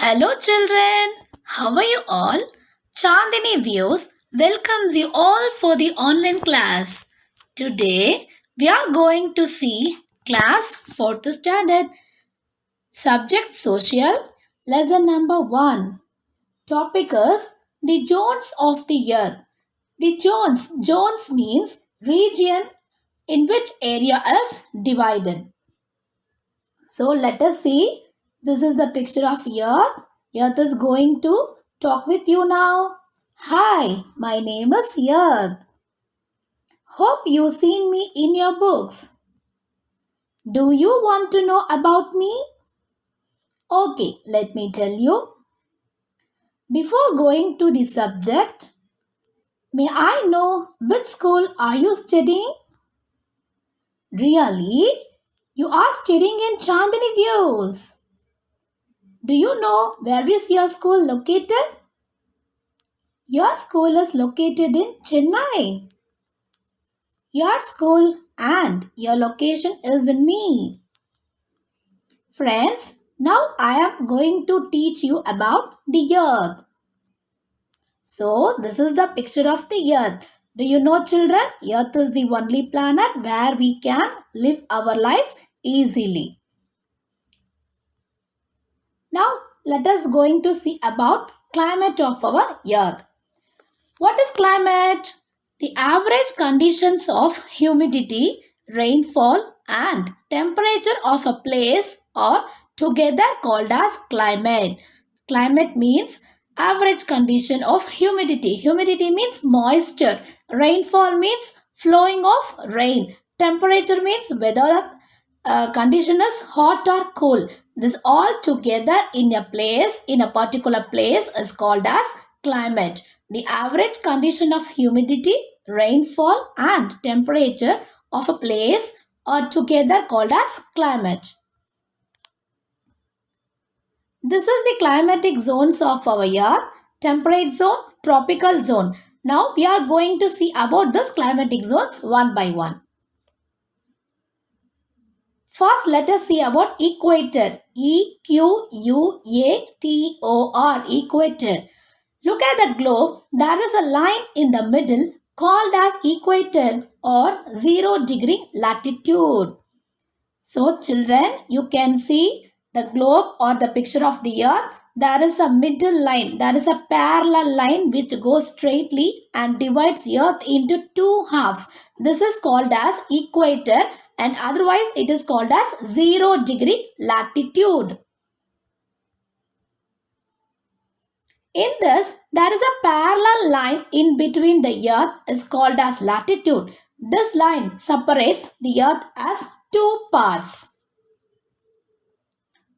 Hello children, how are you all? Chandini Views welcomes you all for the online class. Today we are going to see class 4th standard subject social lesson number 1. Topic is the zones of the earth. The zones means region in which area is divided. So let us see. This is the picture of Earth. Earth is going to talk with you now. Hi, my name is Earth. Hope you seen me in your books. Do you want to know about me? Okay, let me tell you. Before going to the subject, may I know which school are you studying? Really? You are studying in Chandani Views. Do you know where is your school located? Your school is located in Chennai. Your school and your location is in me. Friends, now I am going to teach you about the earth. So, this is the picture of the earth. Do you know children? Earth is the only planet where we can live our life easily. Now, let us going to see about climate of our earth. What is climate? The average conditions of humidity, rainfall and temperature of a place are together called as climate. Climate means average condition of humidity. Humidity means moisture. Rainfall means flowing of rain. Temperature means whether the condition is hot or cool. This all together in a particular place is called as climate. The average condition of humidity, rainfall and temperature of a place are together called as climate. This is the climatic zones of our earth: temperate zone, tropical zone. Now we are going to see about this climatic zones one by one. First, let us see about equator. E-Q-U-A-T-O-R, equator. Look at the globe. There is a line in the middle called as equator or 0 degree latitude. So children, you can see the globe or the picture of the earth. There is a middle line. There is a parallel line which goes straightly and divides the earth into two halves. This is called as equator and otherwise it is called as 0 degree latitude. In this, there is a parallel line in between the earth is called as latitude. This line separates the earth as two parts.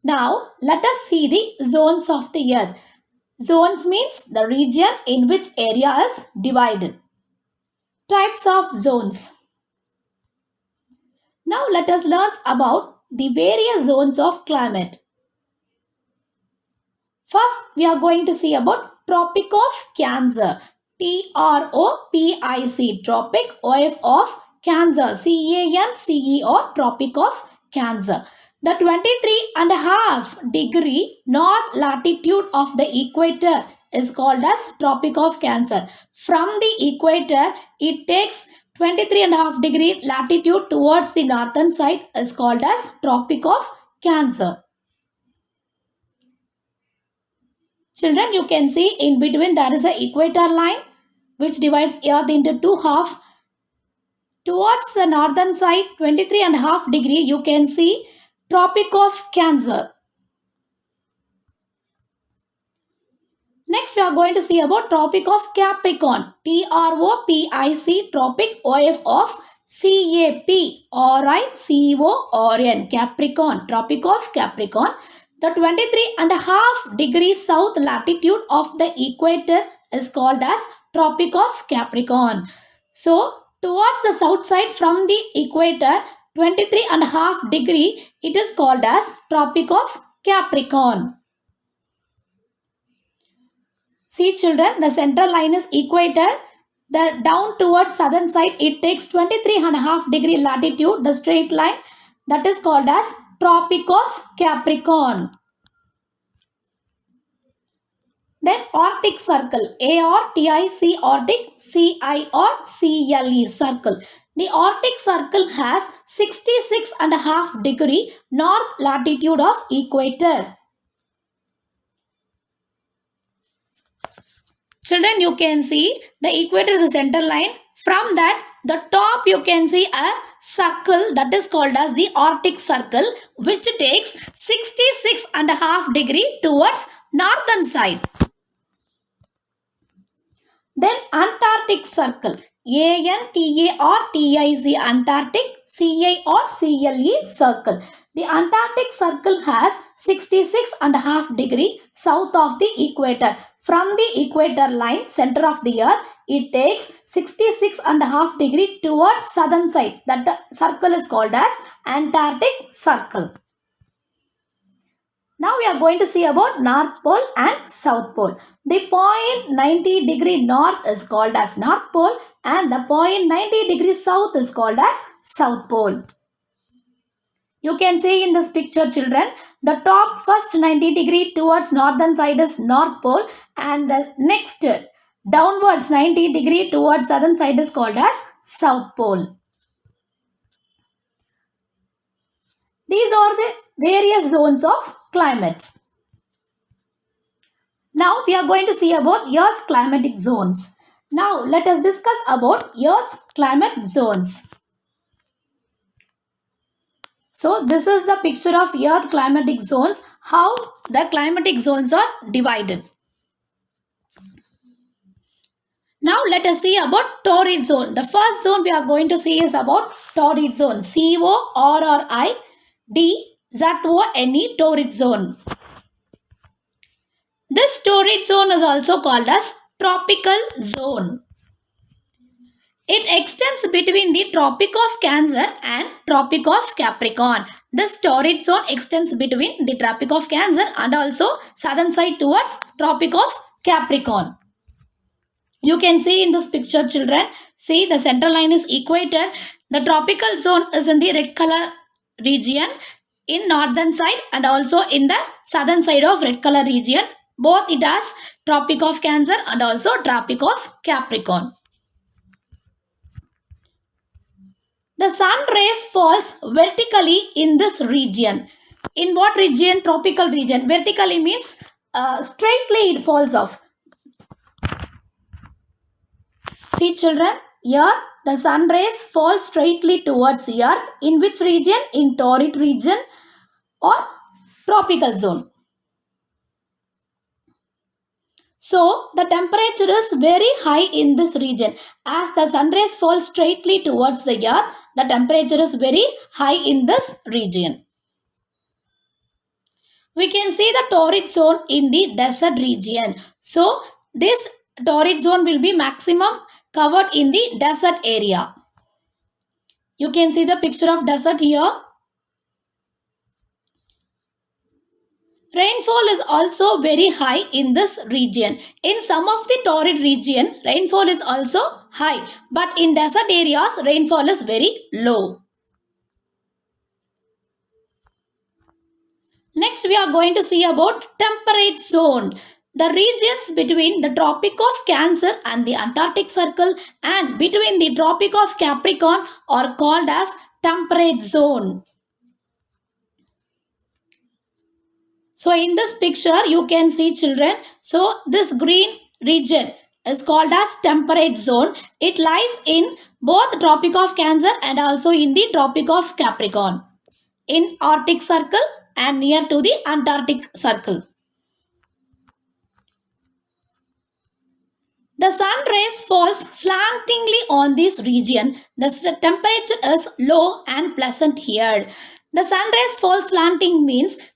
Now, let us see the zones of the earth. Zones means the region in which area is divided. Types of zones. Now, let us learn about the various zones of climate. First, we are going to see about Tropic of Cancer. Tropic, Tropic, OF of Cancer, CANCER, Tropic of Cancer. The 23.5 degree north latitude of the equator is called as Tropic of Cancer. From the equator, it takes 23.5 degree latitude towards the northern side is called as Tropic of Cancer. Children, you can see in between there is an equator line which divides earth into two halves. Towards the northern side, 23.5 degree, you can see Tropic of Cancer. Next, we are going to see about Tropic of Capricorn. TROPIC, Tropic, OF of CAPRICON, Capricorn, Tropic of Capricorn. The 23.5 degree south latitude of the equator is called as Tropic of Capricorn. So, towards the south side from the equator, 23.5 degree, it is called as Tropic of Capricorn. See children, the central line is equator. The down towards southern side, it takes 23.5 degree latitude, the straight line, that is called as Tropic of Capricorn. Arctic Circle, ARTIC, Arctic, CIRCLE, circle. The Arctic Circle has 66.5 degree north latitude of equator. Children, you can see the equator is the center line. From that, the top you can see a circle that is called as the Arctic Circle, which takes 66.5 degree towards northern side. Then Antarctic Circle, ANTARTIC, Antarctic, CIRCLE, circle. The Antarctic Circle has 66.5 degree south of the equator. From the equator line, center of the earth, it takes 66.5 degree towards southern side. That circle is called as Antarctic Circle. Now we are going to see about North Pole and South Pole. The point 90 degree north is called as North Pole and the point 90 degree south is called as South Pole. You can see in this picture, children, the top first 90 degree towards northern side is North Pole and the next downwards 90 degree towards southern side is called as South Pole. These are the various zones of climate. Now we are going to see about Earth's climatic zones. Now let us discuss about Earth's climate zones. So this is the picture of Earth climatic zones, how the climatic zones are divided. Now let us see about torrid zone. The first zone we are going to see is about torrid zone. CORRIDZONE, torrid zone. This torrid zone is also called as tropical zone. It extends between the Tropic of Cancer and Tropic of Capricorn. This torrid zone extends between the Tropic of Cancer and also southern side towards Tropic of Capricorn. You can see in this picture, children, see the central line is equator. The tropical zone is in the red color region in northern side and also in the southern side of red color region. Both it has Tropic of Cancer and also Tropic of Capricorn. The sun rays falls vertically in this region. In what region? Tropical region. Vertically means straightly it falls off. See, children, here the sun rays fall straightly towards the earth. In which region? In torrid region or tropical zone. So the temperature is very high in this region. As the sun rays fall straightly towards the earth, the temperature is very high in this region. We can see the torrid zone in the desert region. So this torrid zone will be maximum covered in the desert area. You can see the picture of desert here. Rainfall is also very high in this region. In some of the torrid region, rainfall is also high. But in desert areas, rainfall is very low. Next, we are going to see about temperate zone. The regions between the Tropic of Cancer and the Antarctic Circle and between the Tropic of Capricorn are called as temperate zone. So in this picture you can see, children, so this green region is called as temperate zone. It lies in both Tropic of Cancer and also in the Tropic of Capricorn, in Arctic Circle and near to the Antarctic Circle. The sun rays falls slantingly on this region. The temperature is low and pleasant here. The sun rays fall slanting means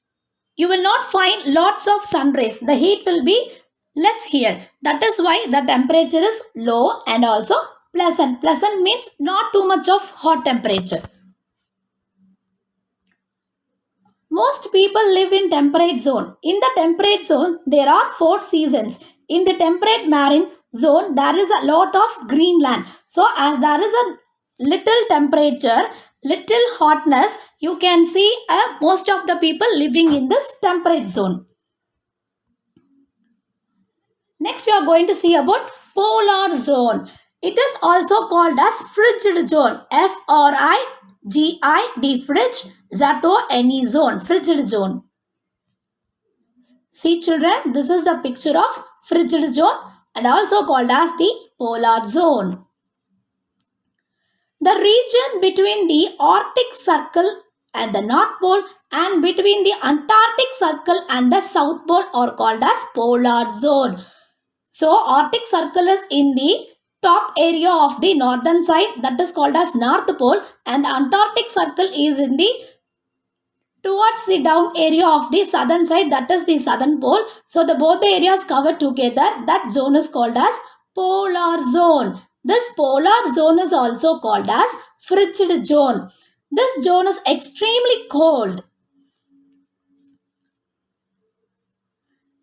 you will not find lots of sun rays. The heat will be less here. That is why the temperature is low and also pleasant. Pleasant means not too much of hot temperature. Most people live in temperate zone. In the temperate zone, there are 4 seasons. In the temperate marine zone, there is a lot of green land. So as there is a little temperature, little hotness, you can see most of the people living in this temperate zone. Next, we are going to see about polar zone. It is also called as frigid zone. F-R-I-G-I-D, fridge, Z-O-N-E zone, frigid zone. See children, this is the picture of frigid zone and also called as the polar zone. The region between the Arctic Circle and the North Pole and between the Antarctic Circle and the South Pole are called as polar zone. So Arctic Circle is in the top area of the northern side, that is called as North Pole, and the Antarctic Circle is in the towards the down area of the southern side, that is the southern pole. So the both the areas covered together, that zone is called as polar zone. This polar zone is also called as frigid zone. This zone is extremely cold.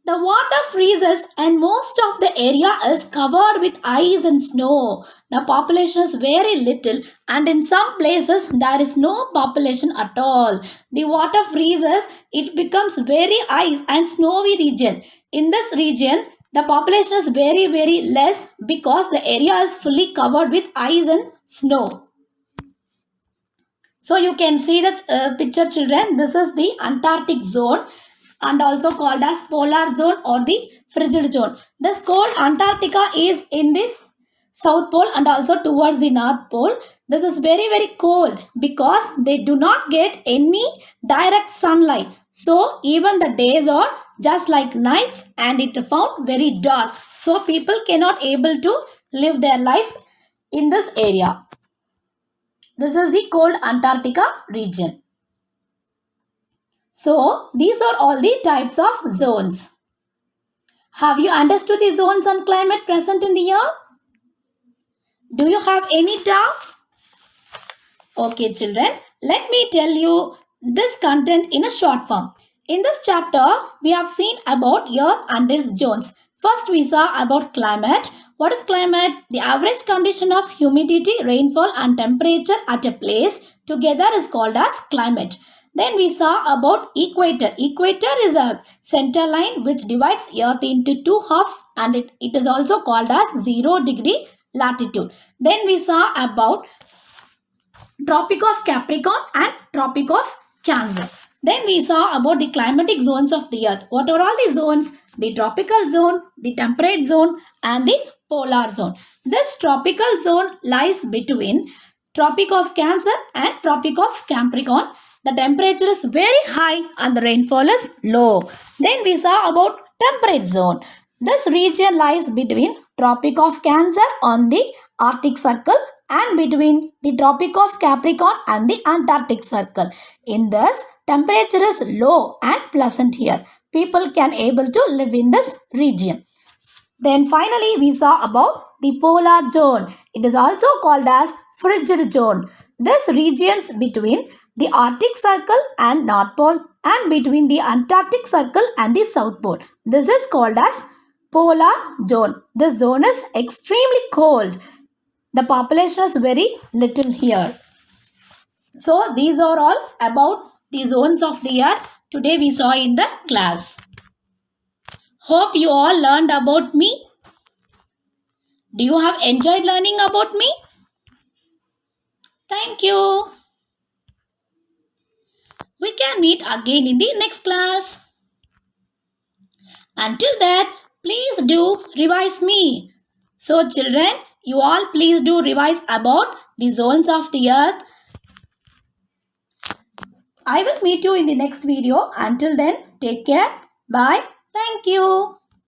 The water freezes and most of the area is covered with ice and snow. The population is very little and in some places there is no population at all. The water freezes, it becomes very ice and snowy region. In this region, the population is very less because the area is fully covered with ice and snow. So you can see the picture children. This is the Antarctic zone and also called as polar zone or the frigid zone. This cold Antarctica is in the South Pole and also towards the North Pole. This is very cold because they do not get any direct sunlight. So even the days are just like nights and it found very dark. So people cannot able to live their life in this area. This is the cold Antarctica region. So, these are all the types of zones. Have you understood the zones and climate present in the earth? Do you have any doubt? Okay children, let me tell you this content in a short form. In this chapter, we have seen about earth and its zones. First, we saw about climate. What is climate? The average condition of humidity, rainfall and temperature at a place together is called as climate. Then we saw about equator. Equator is a center line which divides earth into two halves and it is also called as 0 degree latitude. Then we saw about Tropic of Capricorn and Tropic of Cancer. Then we saw about the climatic zones of the earth. What are all the zones? The tropical zone, the temperate zone and the polar zone. This tropical zone lies between Tropic of Cancer and Tropic of Capricorn. The temperature is very high and the rainfall is low. Then we saw about temperate zone. This region lies between Tropic of Cancer on the Arctic Circle and between the Tropic of Capricorn and the Antarctic Circle. In this, temperature is low and pleasant here. People can able to live in this region. Then finally, we saw about the polar zone. It is also called as frigid zone. This regions between the Arctic Circle and North Pole and between the Antarctic Circle and the South Pole. This is called as polar zone. This zone is extremely cold. The population is very little here. So these are all about the zones of the earth today we saw in the class. Hope you all learned about me. Do you have enjoyed learning about me? Thank you. We can meet again in the next class. Until that, please do revise me. So children, you all please do revise about the zones of the earth. I will meet you in the next video. Until then, take care. Bye. Thank you.